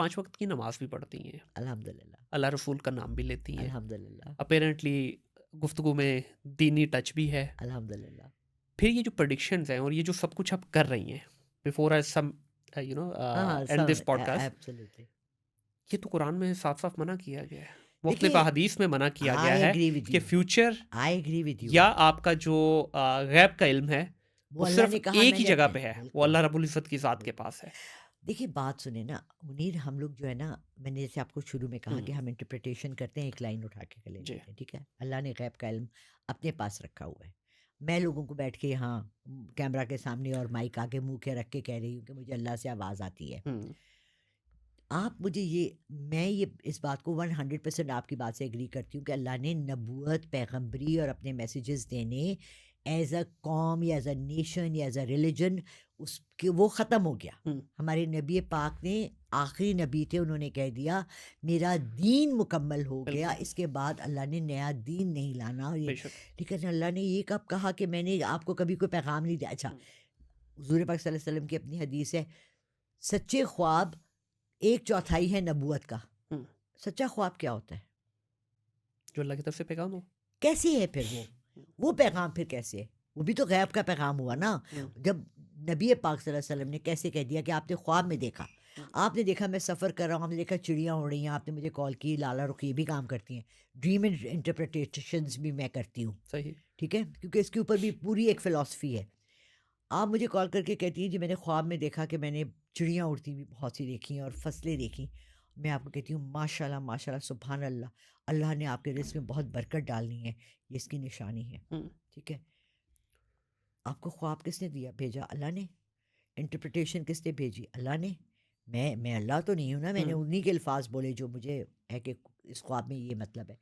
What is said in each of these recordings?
5 वक्त की नमाज भी पढ़ती हैं, अल्हम्दुलिल्लाह, अल्लाह रसूल का नाम भी लेती हैं, अल्हम्दुलिल्लाह, अपेरेंटली गुफ्तगू में दीनी टच भी है। अल्हम्दुलिल्लाह। फिर ये जो प्रेडिक्शंस हैं और ये जो सब कुछ आप कर रही हैं, बिफोर आई सम हाँ, हाँ, एंड दिस सब पॉडकास्ट, एब्सोल्युटली। ये तो कुरान में साफ-साफ मना किया गया है। मुख्तलिफ देखिए, हदीस में मना किया गया आई है एग्री विद कि you, future I agree with you. या आपका जो गैब का इल्म है, वो वो अल्लाह सिर्फ ने कहा एक ही मैंने जगह अपने पे है, वो बिल्कुल, अल्लाह रब्बुल इज़्ज़त की ज़ात के बिल्कुल। पास है। देखिए बात सुने ना मुनीर, हम लोग जो है ना, मैंने जैसे आपको शुरू में कहा हुँ, कि हम इंटरप्रिटेशन करते हैं, एक लाइन उठा के ले जी। लेते हैं, ठीक है। अल्लाह ने गैब का इल्म अपने पास रखा हुआ है। मैं लोगों को बैठ के यहाँ कैमरा के सामने और माइक आगे मुंह के रख के कह रही हूँ कि मुझे अल्लाह से आवाज़ आती है। हुँ, आप मुझे ये, मैं ये इस बात को 100% आपकी बात से एग्री करती हूँ कि अल्लाह ने नबूवत, पैगंबरी और अपने मैसेजेस देने एज अ कौम या एज अ नेशन या एज अ रिलीजन, उसके वो ख़त्म हो गया। हुँ, हमारे नबी पाक ने आखिरी नबी थे, उन्होंने कह दिया मेरा दीन मुकम्मल हो गया, बिल्कुल, इसके बाद अल्लाह ने नया दीन नहीं लाना। और ये बेशक। ठीक है, अल्लाह ने ये कब कहा कि मैंने आपको कभी कोई पैगाम नहीं दिया? अच्छा, हुँ, हुजूर पाक सल्लल्लाहु अलैहि वसल्लम की अपनी हदीस है, सच्चे ख्वाब 1/4 है नबूवत का। हुँ, सच्चा ख्वाब क्या होता है? जो अल्लाह की तरफ से पैगाम हो। कैसे है फिर वो? हुँ, वो पैगाम फिर कैसे है? वो भी तो गैब का पैगाम हुआ ना। हुँ, जब नबी पाक सल्लल्लाहु अलैहि वसल्लम ने कैसे कह दिया कि आपने ख्वाब में देखा। हुँ, आपने देखा मैं सफ़र कर रहा हूँ, आपने देखा चिड़ियाँ उड़ रही हैं, आपने मुझे कॉल की, लाला रुक़ैया भी काम करती हैं। ड्रीम इंटरप्रिटेशंस भी मैं करती हूँ, सही। ठीक है? क्योंकि इसके ऊपर भी पूरी एक फ़िलॉसफ़ी है। आप मुझे कॉल करके कहती हैं जी मैंने ख्वाब में देखा कि मैंने चिड़ियाँ उड़ती हुई बहुत सी देखी हैं और फसलें देखी। मैं आपको कहती हूँ माशाल्लाह माशाल्लाह सुभान अल्लाह, अल्लाह ने आपके रिज़्क़ में बहुत बरकत डालनी है, ये इसकी निशानी है, हुँ, ठीक है? आपको ख्वाब किसने दिया, भेजा? अल्लाह ने। इंटरप्रिटेशन किसने भेजी? अल्लाह ने। मैं अल्लाह तो नहीं हूँ ना, मैंने हुँ, उन्हीं के अल्फाज बोले जो मुझे है कि इस ख्वाब में ये मतलब है।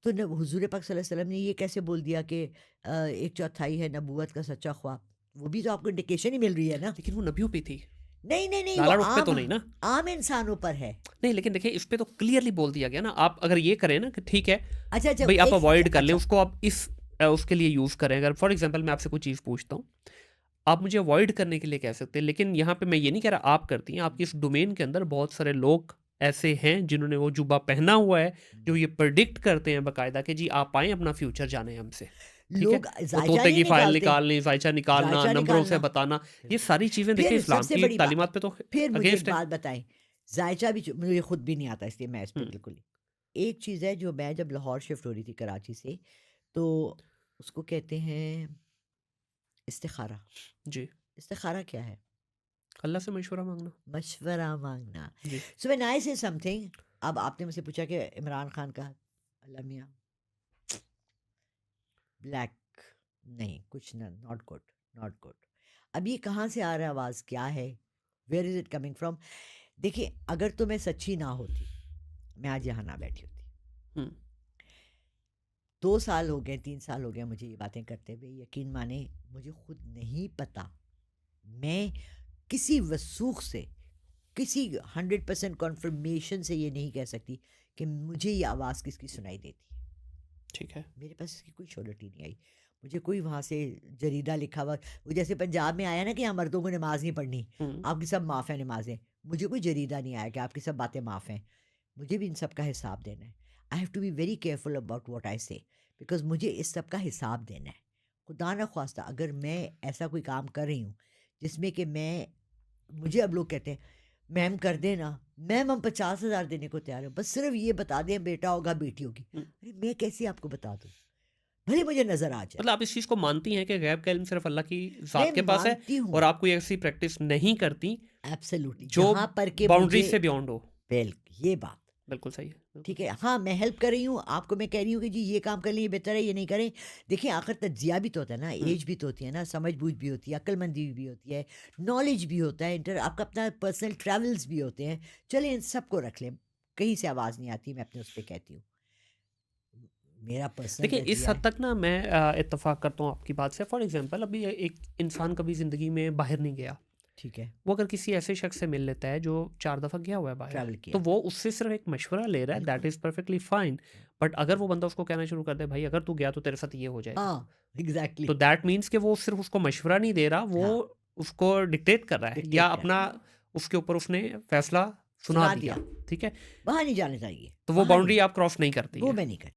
तो न हुजूर पाक सल्लल्लाहु अलैहि वसल्लम ने ये कैसे बोल दिया कि 1/4 है नबूवत का सच्चा ख्वाब? वो भी तो आपको इंडिकेशन ही मिल रही है ना। लेकिन वो नबियों पे थी, नहीं, नहीं, नहीं, वो लाला रुख पे तो आम नहीं ना। आम इंसानों पर है। नहीं, लेकिन देखिए इस पे तो क्लियरली बोल दिया गया ना, आप अगर ये करें ना कि ठीक है, अच्छा, अच्छा, भई आप एक अवॉइड कर लें अच्छा, उसको, आप इस उसके लिए यूज़ करें। अगर फॉर एग्ज़ाम्पल मैं आपसे कोई चीज़ पूछता हूँ, आप मुझे अवॉइड करने के लिए कह सकते हैं, लेकिन यहाँ पे मैं ये नहीं कह रहा आप करती हैं, आपकी इस डोमेन के अंदर बहुत सारे लोग ऐसे हैं जिन्होंने वो जुब्बा पहना हुआ है, जो ये प्रेडिक्ट करते हैं बाकायदा कि जी आप आएँ अपना फ्यूचर जानें हमसे, ठीक है? लोग वो जायज़ा तोते नहीं की फ़ाइल निकालते, निकालनी, ज़ायचा निकालना, जायज़ा नंबरों से निकालना। बताना, ये बिल्कुल। सारी चीज़ें देखिए फिर इस्लाम सबसे की बड़ी बात, तालीमात पे तो फिर मुझे एक अगेंस्ट है। बात बताएँ, जायज़ा भी मुझे खुद भी नहीं आता, इसलिए मैं इस पे हुँ, बिल्कुल नहीं। एक चीज़ है, जो मैं जब लाहौर शिफ्ट हो रही थी कराची से, तो उसको कहते हैं इस्तिखारा। जी, इस्तिखारा क्या है? अल्लाह से मशवरा माँगना। मशवरा माँगना। जी, सो व्हेन आई से समथिंग, अब आपने मुझसे पूछा कि इमरान खान का, अल्लाह मियाँ ब्लैक, नहीं कुछ ना, नॉट गुड, नॉट गुड। अब ये कहाँ से आ रहा है आवाज़, क्या है, where is it coming from? देखिए, अगर तो मैं सच्ची ना होती, मैं आज यहाँ ना बैठी होती। हुँ, 2 साल हो गए, 3 साल हो गए मुझे ये बातें करते हुए, यकीन माने मुझे खुद नहीं पता। मैं किसी वसूख से, किसी 100% कन्फर्मेशन से ये नहीं कह सकती कि मुझे ये आवाज़ किसकी सुनाई देती है। ठीक है। मेरे पास इसकी कोई शोलिटी नहीं आई। मुझे कोई वहाँ से जरीदा लिखा हुआ, वो जैसे पंजाब में आया ना कि यहाँ मर्दों को नमाज़ नहीं पढ़नी, हुँ, आपकी सब माफ़ है नमाज़ें। मुझे कोई जरीदा नहीं आया कि आपकी सब बातें माफ़ हैं। मुझे भी इन सब का हिसाब देना है। I have to be very careful about what I say, because मुझे इस सब का हिसाब देना है। खुदा न ख़्वास्ता अगर मैं ऐसा कोई काम कर रही हूँ, जिसमें कि मैं, मुझे अब लोग कहते हैं, मैम कर देना, मैम हम 50,000 देने को तैयार हैं, बस सिर्फ़ ये बता दें बेटा होगा, बेटी होगी। हुँ। अरे मैं कैसे आपको बता दूँ? भले मुझे नज़र आ जाए। मतलब आप इस चीज़ को मानती हैं कि गैब का इल्म सिर्फ़ अल्लाह की मैं ज़ात के पास है मानती हूँ, और आप कोई ऐसी प्रैक्टिस नहीं करती एब्सोल्युटली, जो जहाँ पर के बाउंड्री मुझे, से बियॉन्ड हो। ये बात, बिल्कुल सही है, बिल्कुल ठीक है। सही। हाँ, मैं हेल्प कर रही हूँ, आपको मैं कह रही हूँ कि जी ये काम कर लें, ये बेहतर है, ये नहीं करें। देखिए आखिर तज्ज़िया भी तो होता है ना, हुँ, एज भी तो होती है ना, समझ-बूझ भी होती है, अक्लमंदी भी होती है, नॉलेज भी होता है, आपका अपना पर्सनल ट्रैवल्स भी होते हैं। चलें इन सबको रख लें, कहीं से आवाज़ नहीं आती, मैं अपने उस पे कहती हूँ। मेरा पर्सनल देखिए इस तज्ज़िया हद है। तक ना मैं इत्तेफ़ाक करता हूँ आपकी बात से। फॉर एग्ज़ाम्पल अभी एक इंसान कभी ज़िंदगी में बाहर नहीं गया, ठीक है, वो अगर किसी ऐसे शख़्स से मिल लेता है जो 4 दफ़ा गया हुआ है बाहर, ट्रैवल तो किया, वो उससे सिर्फ़ एक मशवरा ले रहा है, दैट बिल्कुल। Is perfectly fine. बट अगर वो बंदा उसको कहना शुरू कर दे, भाई अगर तू गया तो तेरे साथ ये हो जाएगा, हाँ, एग्ज़ैक्टली, तो दैट मीन्स कि वो सिर्फ़ उसको मशवरा नहीं दे रहा, हाँ, वो उसको डिक्टेट कर रहा है या डिक्टेट कर अपना रहा है। उसके ऊपर उसने फ़ैसला सुना सुना दिया, दिया, ठीक है? वहाँ नहीं जाना चाहिए, तो वो वहाँ नहीं, बाउंड्री आप क्रॉस नहीं करती वो हैं। मैं नहीं करती।